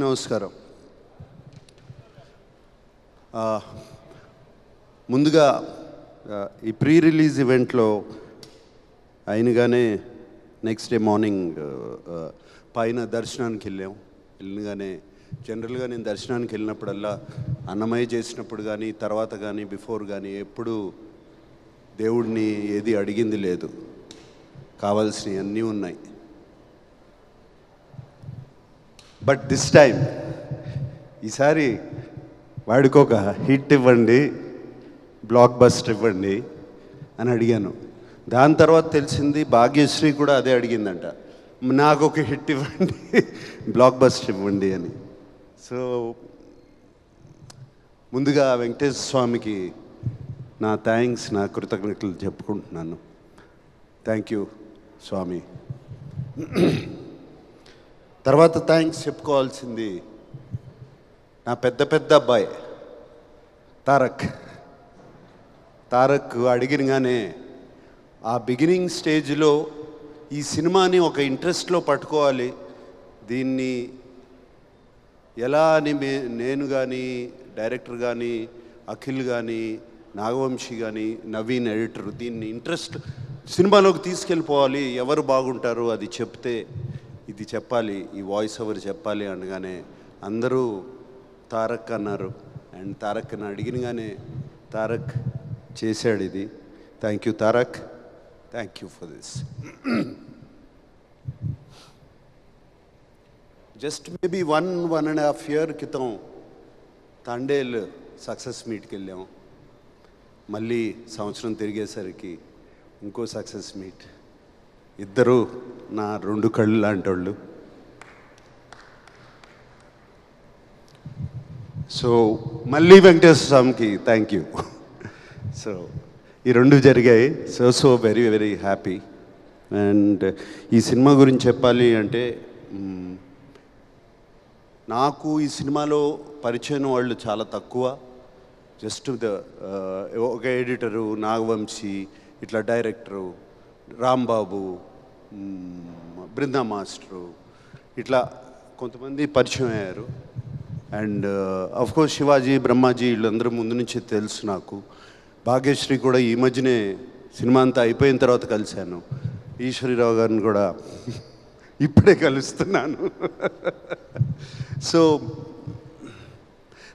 నమస్కారం. ముందుగా ఈ ప్రీ రిలీజ్ ఈవెంట్లో అయినగానే నెక్స్ట్ డే మార్నింగ్ పైన దర్శనానికి వెళ్ళగానే జనరల్గా నేను దర్శనానికి వెళ్ళినప్పుడల్లా అన్నమయ్య చేసినప్పుడు కానీ తర్వాత కానీ బిఫోర్ కానీ ఎప్పుడు దేవుడిని ఏది అడిగింది లేదు, కావాల్సినవి అన్నీ ఉన్నాయి. బట్ దిస్ టైం ఈసారి వాడికి ఒక హిట్ ఇవ్వండి, బ్లాక్ బస్టర్ ఇవ్వండి అని అడిగాను. దాని తర్వాత తెలిసింది భాగ్యశ్రీ కూడా అదే అడిగిందంట, నాకు ఒక హిట్ ఇవ్వండి, బ్లాక్ బస్టర్ ఇవ్వండి అని. సో ముందుగా వెంకటేశ్వర స్వామికి నా థ్యాంక్స్, నా కృతజ్ఞతలు చెప్పుకుంటున్నాను. థ్యాంక్ యూ స్వామి. తర్వాత థ్యాంక్స్ చెప్పుకోవాల్సింది నా పెద్ద అబ్బాయి తారక్ అడిగినగానే ఆ బిగినింగ్ స్టేజ్లో ఈ సినిమాని ఒక ఇంట్రెస్ట్లో పట్టుకోవాలి, దీన్ని ఎలా అని నేను కానీ డైరెక్టర్ కానీ అఖిల్ కానీ నాగవంశీ కానీ నవీన్ ఎడిటర్ దీన్ని ఇంట్రెస్ట్ సినిమాలోకి తీసుకెళ్ళిపోవాలి, ఎవరు బాగుంటారు అది చెప్తే ఇది చెప్పాలి, ఈ వాయిస్ ఓవర్ చెప్పాలి అనగానే అందరూ తారక్ అన్నారు. అండ్ తారక్ని అడిగినగానే తారక్ చేశాడు ఇది. Thank you Tarak, thank you for this. Just maybe 1.5 year క్రితం తాండేల్ సక్సెస్ మీట్కి వెళ్ళాము. మళ్ళీ సంవత్సరం తిరిగేసరికి ఇంకో సక్సెస్ మీట్. ఇద్దరు నా 2 కళ్ళు లాంటి వాళ్ళు. సో మళ్ళీ వెంకటేశ్వర స్వామికి థ్యాంక్ యూ. సో ఈ 2 జరిగాయి. So very very happy. And ఈ సినిమా గురించి చెప్పాలి అంటే నాకు ఈ సినిమాలో పరిచయం వాళ్ళు చాలా తక్కువ. జస్ట్ ఒక ఎడిటరు నాగవంశీ, ఇట్లా డైరెక్టరు రాంబాబు, బృందా మాస్టరు, ఇట్లా కొంతమంది పరిచయం అయ్యారు. అండ్ అఫ్కోర్స్ శివాజీ, బ్రహ్మాజీ వీళ్ళందరూ ముందు నుంచి తెలుసు నాకు. భాగ్యశ్రీ కూడా ఈ మధ్యనే సినిమా అంతా అయిపోయిన తర్వాత కలిశాను. ఈశ్వరీరావు గారిని కూడా ఇప్పుడే కలుస్తున్నాను. సో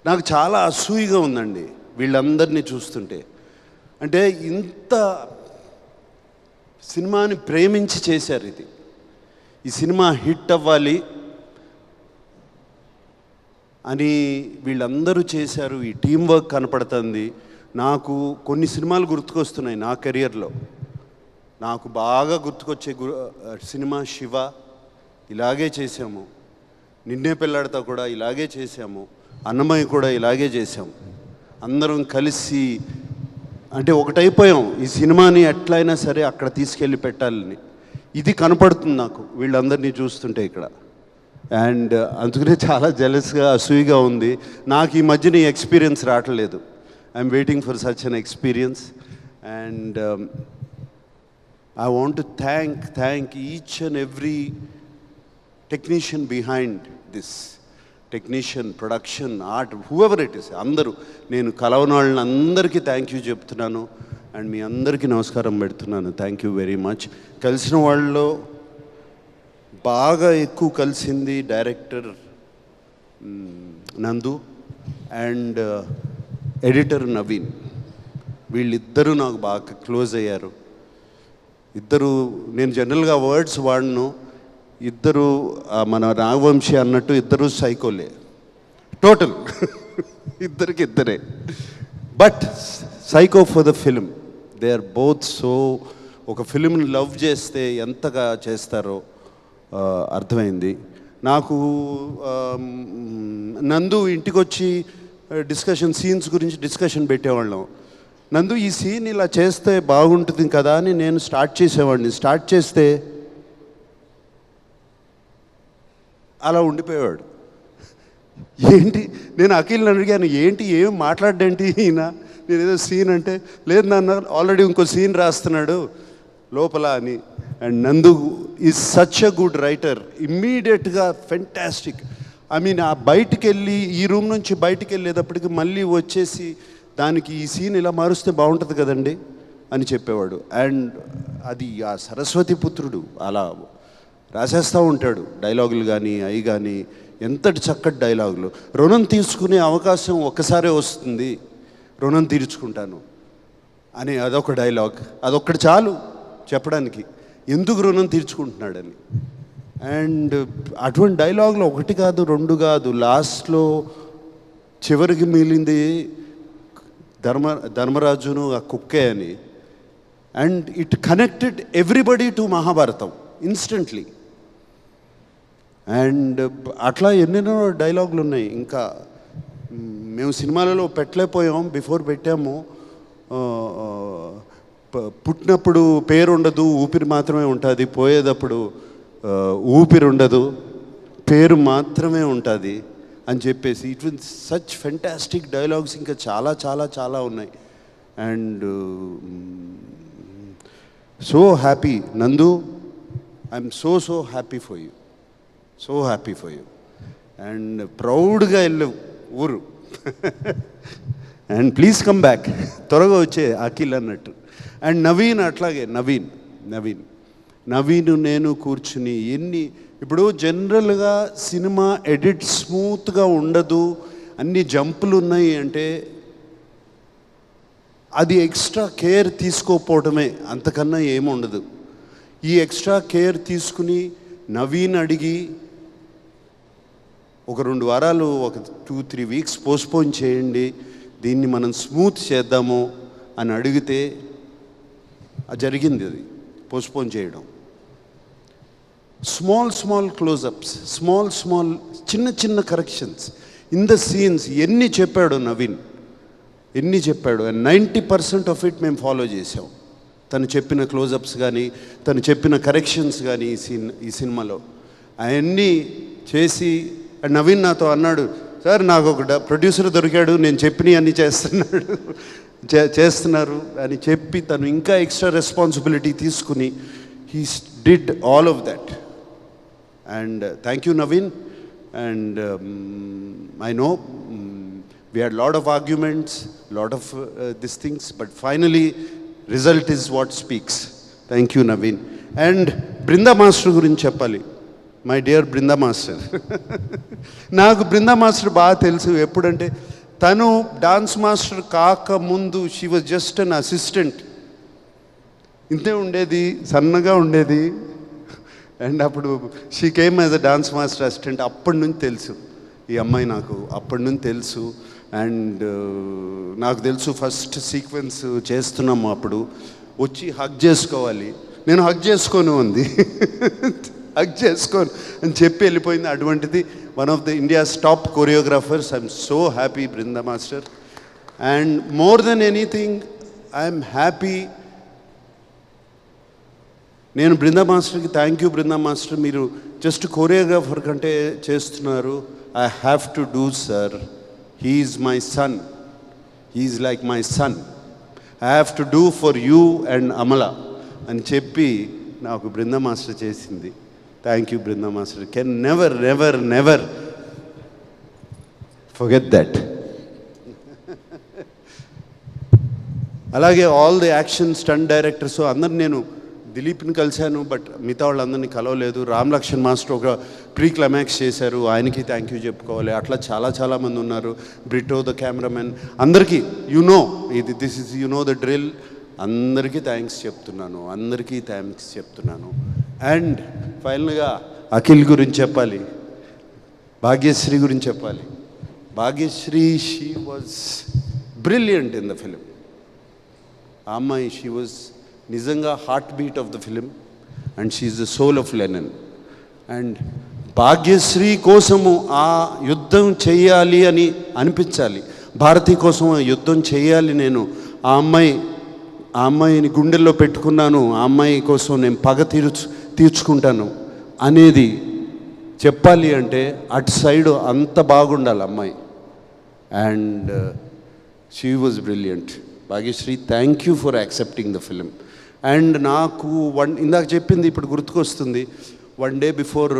నాకు చాలా అసూయగా ఉందండి వీళ్ళందరినీ చూస్తుంటే. అంటే ఇంత సినిమాని ప్రేమించి చేశారు ఇది. ఈ సినిమా హిట్ అవ్వాలి అని వీళ్ళందరూ చేశారు. ఈ టీం వర్క్ కనపడుతుంది. నాకు కొన్ని సినిమాలు గుర్తుకొస్తున్నాయి నా కెరియర్లో. నాకు బాగా గుర్తుకొచ్చే సినిమా శివ, ఇలాగే చేశాము. నిన్నే పెళ్ళాడతా కూడా ఇలాగే చేశాము. అన్నమయ్య కూడా ఇలాగే చేశాము. అందరం కలిసి అంటే ఒకటైపోయాం. ఈ సినిమాని ఎట్లయినా సరే అక్కడ తీసుకెళ్ళి పెట్టాలని ఇది కనపడుతుంది నాకు వీళ్ళందరినీ చూస్తుంటే ఇక్కడ. అండ్ అందుకనే చాలా జెలస్గా అసూయిగా ఉంది. నాకు ఈ మధ్యన ఈ ఎక్స్పీరియన్స్ రావట్లేదు. I'm waiting for such an experience. And I want to thank each and every technician behind this, technician, production, art, whoever it is, అందరూ. నేను కలవని వాళ్ళని అందరికీ థ్యాంక్ యూ చెప్తున్నాను. అండ్ మీ అందరికీ నమస్కారం పెడుతున్నాను. Thank you very much. కలిసిన వాళ్ళలో బాగా ఎక్కువ కలిసింది డైరెక్టర్ నందు అండ్ ఎడిటర్ నవీన్. వీళ్ళిద్దరూ నాకు బాగా క్లోజ్ అయ్యారు. ఇద్దరు, నేను జనరల్గా వర్డ్స్ వాడను, ఇద్దరు మన నాగవంశీ అన్నట్టు ఇద్దరు సైకోలే టోటల్. ఇద్దరే. But psycho for the film. They are both so. ఒక ఫిలింని లవ్ చేస్తే ఎంతగా చేస్తారో అర్థమైంది నాకు. నందు ఇంటికి వచ్చి సీన్స్ గురించి డిస్కషన్ పెట్టేవాళ్ళం. నందు ఈ సీన్ ఇలా చేస్తే బాగుంటుంది కదా అని నేను స్టార్ట్ చేసేవాడిని. స్టార్ట్ చేస్తే అలా ఉండిపోయేవాడు. ఏంటి, నేను అఖిల్ని అడిగాను, ఏంటి ఏం మాట్లాడేంటి ఈయన, నేను ఏదో సీన్ అంటే, లేదు నాన్న ఆల్రెడీ ఇంకో సీన్ రాస్తున్నాడు లోపల అని. అండ్ నందు is such a good writer. ఇమ్మీడియట్గా ఫెంటాస్టిక్. ఐ మీన్ ఆ బయటికి వెళ్ళి ఈ రూమ్ నుంచి బయటికి వెళ్ళేటప్పటికి మళ్ళీ వచ్చేసి దానికి ఈ సీన్ ఇలా మారుస్తే బాగుంటుంది కదండి అని చెప్పేవాడు. అండ్ అది ఆ సరస్వతి పుత్రుడు అలా రాసేస్తూ ఉంటాడు డైలాగులు కానీ అవి కానీ, ఎంతటి చక్కటి డైలాగులు. రుణం తీసుకునే అవకాశం ఒక్కసారే వస్తుంది, రుణం తీర్చుకుంటాను అని అదొక డైలాగ్. అదొక్కటి చాలు చెప్పడానికి ఎందుకు రుణం తీర్చుకుంటున్నాడని. అండ్ అటువంటి డైలాగులు ఒకటి కాదు రెండు కాదు, లాస్ట్లో చివరికి మిగిలింది ధర్మరాజును ఆ కుక్కే అని. And it connected everybody to Mahabharatam instantly. And అట్లా ఎన్నెన్నో డైలాగులు ఉన్నాయి. ఇంకా మేము సినిమాలలో పెట్టలేకపోయాం, బిఫోర్ పెట్టాము. పుట్టినప్పుడు పేరు ఉండదు, ఊపిరి మాత్రమే ఉంటుంది, పోయేటప్పుడు ఊపిరి ఉండదు, పేరు మాత్రమే ఉంటుంది అని చెప్పేసి it will such fantastic dialogues ఇంకా చాలా చాలా చాలా ఉన్నాయి. అండ్ సో హ్యాపీ నందు, I'm so happy for you, so happy for you. And ప్రౌడ్గా వెళ్ళవు ఊరు. అండ్ ప్లీజ్ కమ్ బ్యాక్, త్వరగా వచ్చే అఖిల్ అన్నట్టు. అండ్ నవీన్ అట్లాగే, నవీన్ నేను కూర్చుని ఇప్పుడు జనరల్గా సినిమా ఎడిట్ స్మూత్గా ఉండదు, అన్ని జంపులు ఉన్నాయి అంటే అది ఎక్స్ట్రా కేర్ తీసుకోకపోవడమే, అంతకన్నా ఏముండదు. ఈ ఎక్స్ట్రా కేర్ తీసుకుని నవీన్ అడిగి ఒక 2 వారాలు, ఒక 2-3 వీక్స్ పోస్ట్పోన్ చేయండి, దీన్ని మనం స్మూత్ చేద్దాము అని అడిగితే జరిగింది. అది పోస్ట్పోన్ చేయడం. స్మాల్ క్లోజప్స్, స్మాల్ చిన్న కరెక్షన్స్ ఇన్ ద సీన్స్ ఎన్ని చెప్పాడు నవీన్, ఎన్ని చెప్పాడు. అండ్ 90% ఆఫ్ ఇట్ మేము ఫాలో చేసాం. తను చెప్పిన క్లోజప్స్ కానీ, తను చెప్పిన కరెక్షన్స్ కానీ ఈ సినిమాలో అవన్నీ చేసి. అండ్ నవీన్ నాతో అన్నాడు, సార్ నాకు ఒక ప్రొడ్యూసర్ దొరికాడు, నేను చెప్పినవి అన్నీ చేస్తున్నారు అని చెప్పి తను ఇంకా ఎక్స్ట్రా రెస్పాన్సిబిలిటీ తీసుకుని he did all of that. And thank you Naveen. And I know we had lot of arguments, lot of these things, but finally result is what speaks. Thank you Naveen. And Brinda Master గురించి చెప్పాలి. My dear Brinda master. నాకు Brinda master బాగా తెలుసు. ఎప్పుడంటే తను dance master కాకముందు she was just an assistant. ఇంతే ఉండేది, సన్నగా ఉండేది. అండ్ అప్పుడు she came as a dance master assistant. అప్పటి నుంచి తెలుసు ఈ అమ్మాయి, నాకు అప్పటి నుంచి తెలుసు. అండ్ నాకు తెలుసు ఫస్ట్ సీక్వెన్స్ చేస్తున్నాము అప్పుడు వచ్చి హగ్ చేసుకోవాలి, నేను హగ్ చేసుకోను ఉంది, హగ్ చేసుకోను అని చెప్పి వెళ్ళిపోయింది. అటువంటిది one of the India's top choreographers. I'm so happy Brinda master. And more than anything I'm happy. నేను బృందా మాస్టర్కి థ్యాంక్ యూ బృందా మాస్టర్, మీరు జస్ట్ కొరియోగ్రాఫర్ కంటే చేస్తున్నారు. I have to do sir, he is my son, he is like my son, I have to do for you and Amala అని చెప్పి నాకు Brinda master చేసింది. Thank you Brinda master. Can never forget that. అలాగే all the action stunt directors అందరు, నేను దిలీప్ని కలిశాను but మిగతా వాళ్ళందరినీ కలవలేదు. రామ్ లక్ష్మణ్ మాస్టర్ ఒక ప్రీ క్లైమాక్స్ చేశారు, ఆయనకి థ్యాంక్ యూ చెప్పుకోవాలి. అట్లా చాలామంది ఉన్నారు. బ్రిటో ద కెమెరామెన్, అందరికీ దిస్ ఇస్ ద డ్రిల్. అందరికీ థ్యాంక్స్ చెప్తున్నాను. అండ్ ఫైనల్గా అఖిల్ గురించి చెప్పాలి, భాగ్యశ్రీ గురించి చెప్పాలి. Bhagyashree, she was brilliant in the film. ఆ అమ్మాయి, షీ వాజ్ నిజంగా heart beat of the film and she is the soul of Lenin. And Bhagyashri కోసము ఆ యుద్ధం చేయాలి అని అనిపించాలి, భారతి కోసం ఆ యుద్ధం చేయాలి. నేను ఆ అమ్మాయిని గుండెల్లో పెట్టుకున్నాను, ఆ అమ్మాయి కోసం నేను పగ తీర్చుకుంటాను అనేది చెప్పాలి అంటే అటు సైడ్ అంత బాగుండాలి అమ్మాయి. And she was brilliant. Bhagyashri, thank you for accepting the film. And నాకు ఇందాక చెప్పింది ఇప్పుడు గుర్తుకొస్తుంది. 1 day బిఫోర్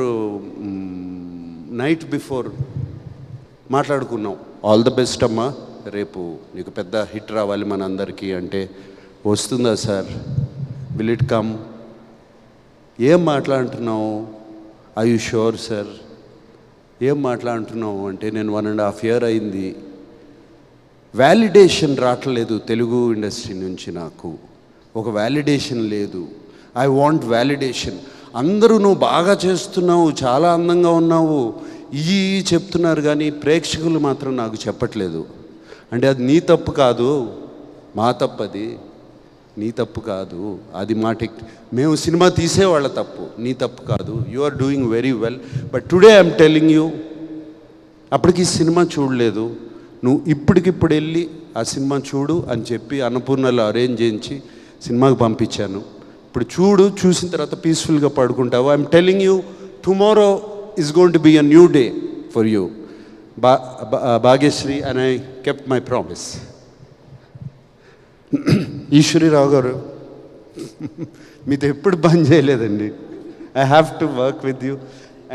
నైట్ బిఫోర్ మాట్లాడుకున్నాం, ఆల్ ద బెస్ట్ అమ్మా, రేపు నీకు పెద్ద హిట్ రావాలి మన అందరికీ అంటే, వస్తుందా సార్, విల్ ఇట్ కమ్, ఏం మాట్లాడుతున్నావు, ఐ యు షూర్ సార్, ఏం మాట్లాడుతున్నావు అంటే, నేను 1.5 year అయింది, వ్యాలిడేషన్ రావట్లేదు తెలుగు ఇండస్ట్రీ నుంచి, నాకు ఒక వ్యాలిడేషన్ లేదు, ఐ వాంట్ వ్యాలిడేషన్. అందరూ నువ్వు బాగా చేస్తున్నావు, చాలా అందంగా ఉన్నావు ఈ చెప్తున్నారు, కానీ ప్రేక్షకులు మాత్రం నాకు చెప్పట్లేదు. అంటే అది నీ తప్పు కాదు, మా తప్పు, అది నీ తప్పు కాదు, అది మా మేము సినిమా తీసేవాళ్ళ తప్పు, నీ తప్పు కాదు. You are doing very well, but today I'm telling you, అప్పటికి సినిమా చూడలేదు, నువ్వు ఇప్పటికిప్పుడు వెళ్ళి ఆ సినిమా చూడు అని చెప్పి అన్నపూర్ణలో అరేంజ్ చేయించి సినిమాకి పంపించాను. ఇప్పుడు చూడు, చూసిన తర్వాత పీస్ఫుల్గా పడుకుంటావు. I'm telling you, tomorrow is going to be a new day for you, Bhagyashree, and I kept my promise. Eswari Rao garu, మీతో ఎప్పుడు బంద్ చేయలేదండి, I have to work with you.